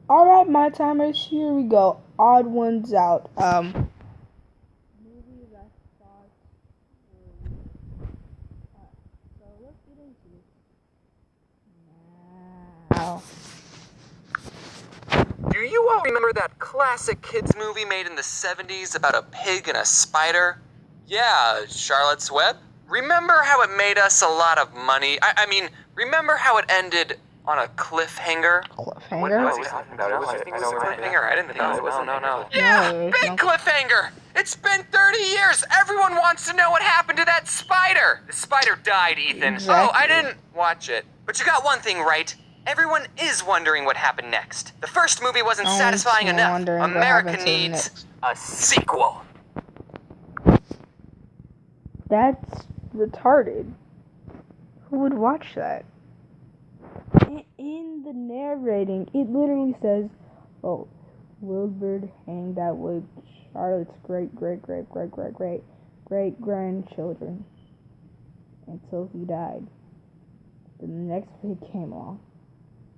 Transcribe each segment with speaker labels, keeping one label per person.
Speaker 1: Alright, my timers, here we go. Odd ones out. Movies I thought were so let's get into it. Now.
Speaker 2: Do you all remember that classic kids movie made in the 70s about a pig and a spider? Yeah, Charlotte's Web. Remember how it made us a lot of money? I mean, remember how it ended on a cliffhanger?
Speaker 1: Cliffhanger?
Speaker 2: What was he talking about? It was a cliffhanger. I didn't think it was. No.
Speaker 1: No,
Speaker 2: Yeah,
Speaker 1: there's
Speaker 2: big
Speaker 1: no-
Speaker 2: cliffhanger! It's been 30 years! Everyone wants to know what happened to that spider! The spider died, Ethan.
Speaker 1: Exactly.
Speaker 2: Oh, I didn't watch it. But you got one thing right. Everyone is wondering what happened next. The first movie wasn't
Speaker 1: No one's
Speaker 2: satisfying enough.
Speaker 1: wondering what
Speaker 2: America
Speaker 1: happened to the
Speaker 2: needs
Speaker 1: next.
Speaker 2: a sequel.
Speaker 1: That's retarded. Who would watch that? In the narrating, it literally says, "Oh, Wilbur hanged out with Charlotte's great grandchildren until he died." Then the next pig came along,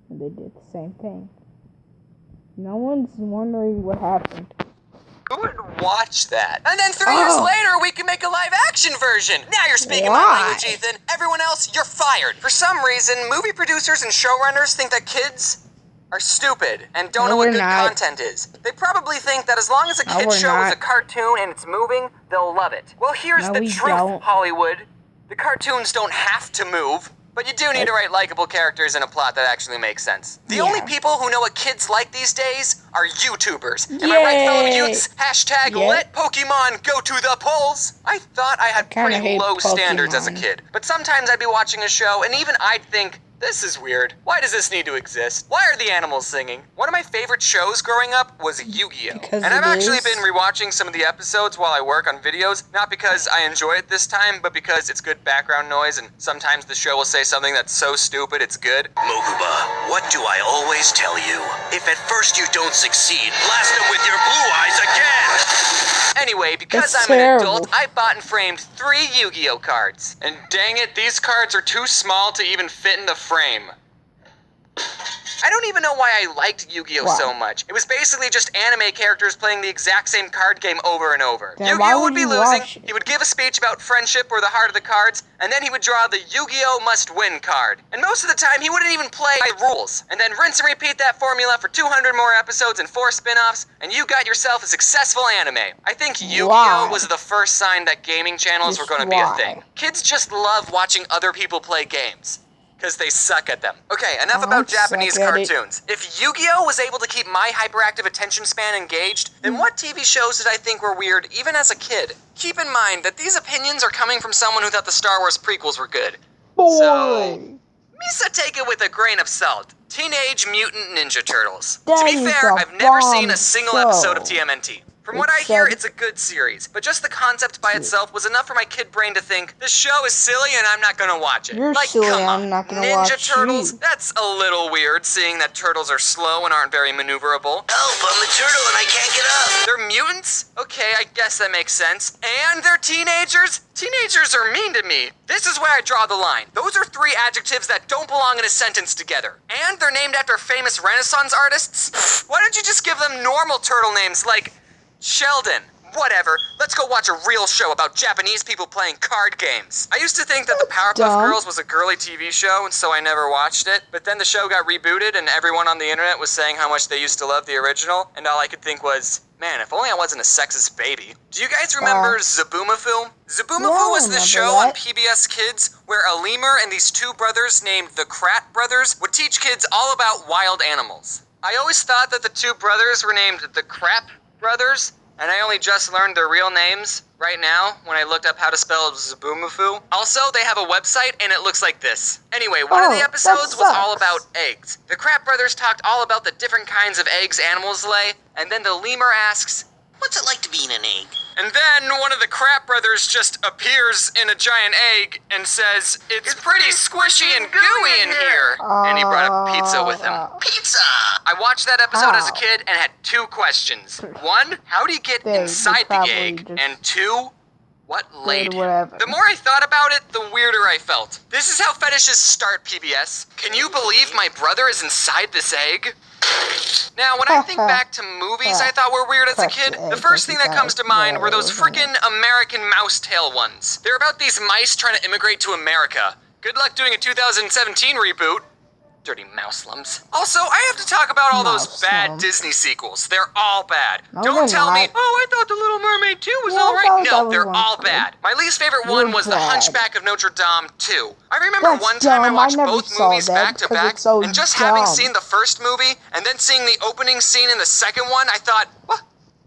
Speaker 1: and they did the same thing. No one's wondering what happened.
Speaker 2: Who would watch that? And then 3 years
Speaker 1: Oh.
Speaker 2: later, we can make a live-action version. Now you're speaking my
Speaker 1: Why?
Speaker 2: language, Ethan. Everyone else, you're fired. For some reason, movie producers and showrunners think that kids are stupid and don't
Speaker 1: No,
Speaker 2: know what
Speaker 1: we're
Speaker 2: good
Speaker 1: not.
Speaker 2: content is. They probably think that as long as a
Speaker 1: No,
Speaker 2: kid
Speaker 1: we're
Speaker 2: show is
Speaker 1: not.
Speaker 2: a cartoon and it's moving, they'll love it. Well, here's
Speaker 1: No,
Speaker 2: the
Speaker 1: we
Speaker 2: truth,
Speaker 1: don't.
Speaker 2: Hollywood. The cartoons don't have to move. But you do need to write likable characters and a plot that actually makes sense. The
Speaker 1: Yeah.
Speaker 2: only people who know what kids like these days are YouTubers. Am I right, fellow
Speaker 1: Yay.
Speaker 2: youths? Hashtag
Speaker 1: Yep.
Speaker 2: let Pokemon go to the polls. I thought I had
Speaker 1: Kinda
Speaker 2: pretty
Speaker 1: hate
Speaker 2: low standards as a
Speaker 1: Pokemon.
Speaker 2: kid. But sometimes I'd be watching a show and even I'd think, this is weird. Why does this need to exist? Why are the animals singing? One of my favorite shows growing up was Yu-Gi-Oh!
Speaker 1: Because
Speaker 2: And I've
Speaker 1: it
Speaker 2: actually
Speaker 1: is.
Speaker 2: been rewatching some of the episodes while I work on videos, not because I enjoy it this time, but because it's good background noise and sometimes the show will say something that's so stupid it's good.
Speaker 3: Mokuba, what do I always tell you? If at first you don't succeed, blast them with your blue eyes again!
Speaker 2: Anyway, because
Speaker 1: That's
Speaker 2: I'm
Speaker 1: terrible.
Speaker 2: an adult, I bought and framed 3 Yu-Gi-Oh cards. And dang it, these cards are too small to even fit in the frame. I don't even know why I liked Yu-Gi-Oh
Speaker 1: Why?
Speaker 2: so much. It was basically just anime characters playing the exact same card game over and over.
Speaker 1: Then why
Speaker 2: Yu-Gi-Oh would
Speaker 1: would
Speaker 2: be
Speaker 1: you
Speaker 2: losing,
Speaker 1: watch it?
Speaker 2: he would give a speech about friendship or the heart of the cards, and then he would draw the Yu-Gi-Oh must-win card. And most of the time, he wouldn't even play by rules. And then rinse and repeat that formula for 200 more episodes and 4 spin-offs, and you got yourself a successful anime. I think Yu-Gi-Oh
Speaker 1: Why?
Speaker 2: was the first sign that gaming channels were
Speaker 1: Just
Speaker 2: going to be a
Speaker 1: why?
Speaker 2: thing. Kids just love watching other people play games. Because they suck at them. Okay, enough
Speaker 1: I
Speaker 2: about
Speaker 1: suck
Speaker 2: Japanese
Speaker 1: at it.
Speaker 2: cartoons. If Yu-Gi-Oh was able to keep my hyperactive attention span engaged, then what TV shows did I think were weird even as a kid? Keep in mind that these opinions are coming from someone who thought the Star Wars prequels were good. So,
Speaker 1: Boy!
Speaker 2: Misa, take it with a grain of salt. Teenage Mutant Ninja Turtles.
Speaker 1: That
Speaker 2: to be
Speaker 1: is
Speaker 2: fair,
Speaker 1: a
Speaker 2: I've never
Speaker 1: bomb
Speaker 2: seen a single
Speaker 1: show.
Speaker 2: episode of TMNT. From what I
Speaker 1: It's
Speaker 2: hear,
Speaker 1: a-
Speaker 2: it's a good series, but just the concept by itself was enough for my kid brain to think, this show is silly and I'm not gonna watch it.
Speaker 1: You're
Speaker 2: like,
Speaker 1: silly,
Speaker 2: come on.
Speaker 1: I'm not gonna
Speaker 2: Ninja
Speaker 1: watch
Speaker 2: Turtles?
Speaker 1: you.
Speaker 2: That's a little weird, seeing that turtles are slow and aren't very maneuverable.
Speaker 3: Help, I'm a turtle and I can't get up!
Speaker 2: They're mutants? Okay, I guess that makes sense. And they're teenagers? Teenagers are mean to me. This is where I draw the line. Those are 3 adjectives that don't belong in a sentence together. And they're named after famous Renaissance artists? Why don't you just give them normal turtle names like Sheldon? Whatever. Let's go watch a real show about Japanese people playing card games. I used to think that the Powerpuff
Speaker 1: Dumb.
Speaker 2: Girls was a girly TV show, and so I never watched it. But then the show got rebooted, and everyone on the internet was saying how much they used to love the original, and all I could think was, man, if only I wasn't a sexist baby. Do you guys remember Zaboomafoo? Zaboomafoo
Speaker 1: Yeah, I
Speaker 2: was the
Speaker 1: remember
Speaker 2: show on
Speaker 1: that.
Speaker 2: PBS Kids where a lemur and these 2 brothers named the Krat brothers would teach kids all about wild animals. I always thought that the 2 brothers were named the Crap brothers, and I only just learned their real names right now when I looked up how to spell Zaboomafoo. Also, they have a website and it looks like this. Anyway, one of
Speaker 1: Oh,
Speaker 2: the
Speaker 1: that
Speaker 2: episodes was all
Speaker 1: sucks.
Speaker 2: about eggs. The Crap brothers talked all about the different kinds of eggs animals lay, and then the lemur asks,
Speaker 3: What's it like to be in an egg?
Speaker 2: and then one of the Crap brothers just appears in a giant egg and says, it's pretty squishy and gooey in here. And he brought a pizza with him.
Speaker 3: Pizza!
Speaker 2: I watched that episode as a
Speaker 1: How?
Speaker 2: kid and had 2 questions. 1, how do you get
Speaker 1: They
Speaker 2: inside the
Speaker 1: probably
Speaker 2: egg?
Speaker 1: just-
Speaker 2: And 2, What laid him?
Speaker 1: whatever.
Speaker 2: The more I thought about it, the weirder I felt. This is how fetishes start, PBS. Can you believe my brother is inside this egg? Now, when I think back to movies I thought were weird as a kid, the first thing that comes to mind were those frickin' American Mousetail ones. They're about these mice trying to immigrate to America. Good luck doing a 2017 reboot. Dirty mouse-lums. Also, I have to talk about all those bad Disney sequels. They're all bad. Don't tell me, oh, I thought The Little Mermaid 2 was alright. No, they're all bad. My least favorite one was The Hunchback of Notre Dame 2. I remember one time I watched both movies back to back, and just having seen the first movie, and then seeing the opening scene in the second one, I thought,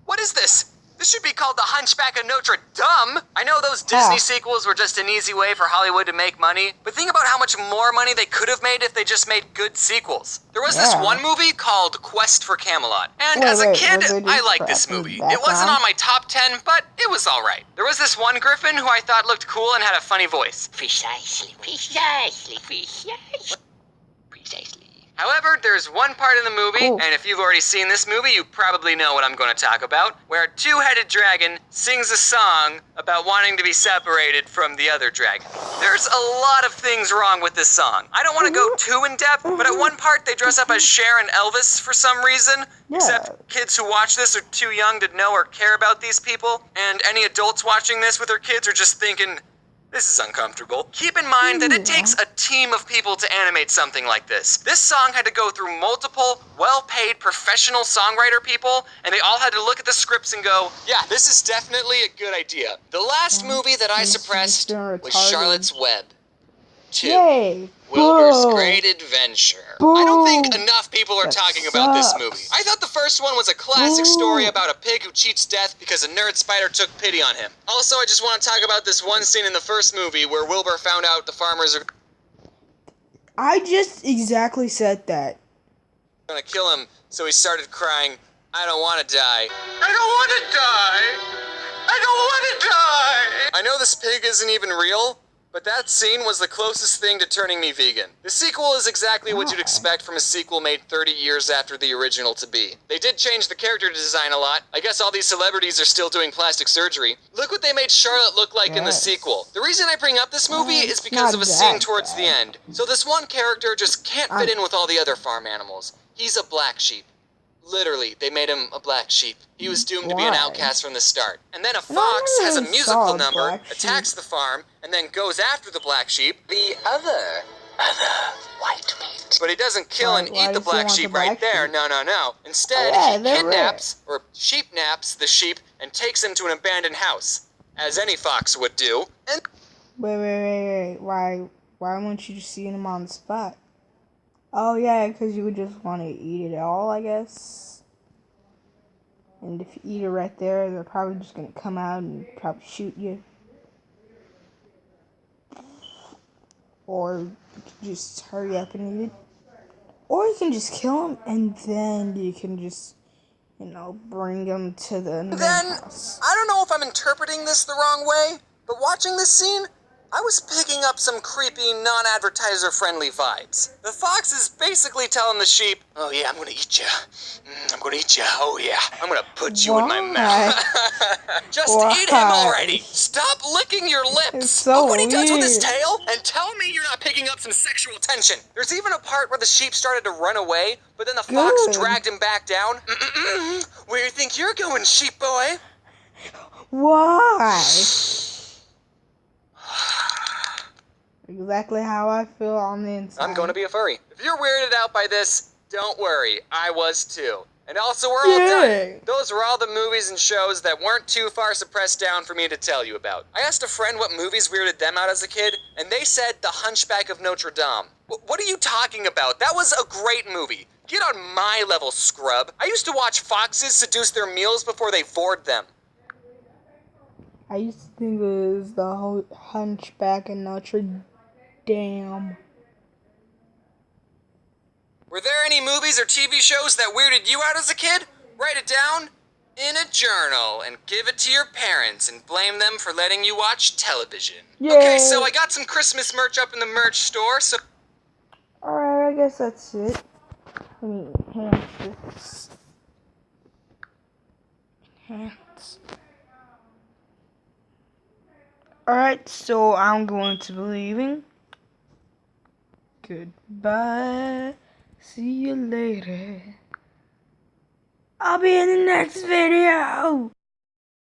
Speaker 2: what is this? This should be called The Hunchback of Notre Dame. I know those Disney sequels were just an easy way for Hollywood to make money, but think about how much more money they could have made if they just made good sequels. There was this one movie called Quest for Camelot, and as a kid, I liked this movie. It wasn't on my top 10, but it was alright. There was this one griffin who I thought looked cool and had a funny voice. Precisely. However, there's one part in the movie, and if you've already seen this movie, you probably know what I'm going to talk about, where a two-headed dragon sings a song about wanting to be separated from the other dragon. There's a lot of things wrong with this song. I don't want to go too in-depth, but at one part they dress up as Cher and Elvis for some reason, except kids who watch this are too young to know or care about these people, and any adults watching this with their kids are just thinking, this is uncomfortable. Keep in mind that it takes a team of people to animate something like this. This song had to go through multiple, well-paid professional songwriter people, and they all had to look at the scripts and go, yeah, this is definitely a good idea. The last movie that I suppressed was Charlotte's Web 2.
Speaker 1: Yay!
Speaker 2: Wilbur's Great Adventure. I don't think enough people are talking about this movie. I thought the first one was a classic story about a pig who cheats death because a nerd spider took pity on him. Also, I just want to talk about this one scene in the first movie where Wilbur found out the farmers are
Speaker 1: I just exactly said that.
Speaker 2: gonna kill him, so he started crying, I don't want to die. I don't want to die. I don't want to die. I know this pig isn't even real, but that scene was the closest thing to turning me vegan. The sequel is exactly what you'd expect from a sequel made 30 years after the original to be. They did change the character design a lot. I guess all these celebrities are still doing plastic surgery. Look what they made Charlotte look like in the sequel. The reason I bring up this movie is because of a scene towards the end. So this one character just can't fit in with all the other farm animals. He's a black sheep. Literally, they made him a black sheep. He was doomed to be an outcast from the start. And then a fox has a musical number, attacks the farm, and then goes after the black sheep, the other white meat. But he doesn't kill and eat the black sheep right there, no. Instead, he kidnaps, or sheep naps, the sheep and takes him to an abandoned house, as any fox would do. And
Speaker 1: Wait. Why won't you just see him on the spot? Oh yeah, because you would just want to eat it all, I guess. And if you eat it right there, they're probably just going to come out and probably shoot you. Or you can just hurry up and eat it. Or you can just kill him, and then you can just, bring him to the house.
Speaker 2: I don't know if I'm interpreting this the wrong way, but watching this scene, I was picking up some creepy, non-advertiser friendly vibes. The fox is basically telling the sheep, oh yeah, I'm gonna eat you. I'm gonna eat you, oh yeah. I'm gonna put you in my mouth. Just eat him already. Stop licking your lips.
Speaker 1: It's so
Speaker 2: Look what he does with his
Speaker 1: weird.
Speaker 2: tail, and tell me you're not picking up some sexual tension. There's even a part where the sheep started to run away, but then the fox dragged him back down. Where do you think you're going, sheep boy?
Speaker 1: Why? Exactly how I feel on the inside.
Speaker 2: I'm going to be a furry. If you're weirded out by this, don't worry. I was too. And also, we're all done. Those were all the movies and shows that weren't too far suppressed down for me to tell you about. I asked a friend what movies weirded them out as a kid, and they said The Hunchback of Notre Dame. What are you talking about? That was a great movie. Get on my level, scrub. I used to watch foxes seduce their meals before they vored them.
Speaker 1: I used to think it was the whole Hunchback of Notre Dame.
Speaker 2: Were there any movies or TV shows that weirded you out as a kid? Write it down in a journal and give it to your parents and blame them for letting you watch television.
Speaker 1: Yay.
Speaker 2: Okay, so I got some Christmas merch up in the merch store, so...
Speaker 1: Alright, I guess that's it. Let me enhance this. Enhance. Alright, so I'm going to be leaving. Goodbye. See you later. I'll be in the next video.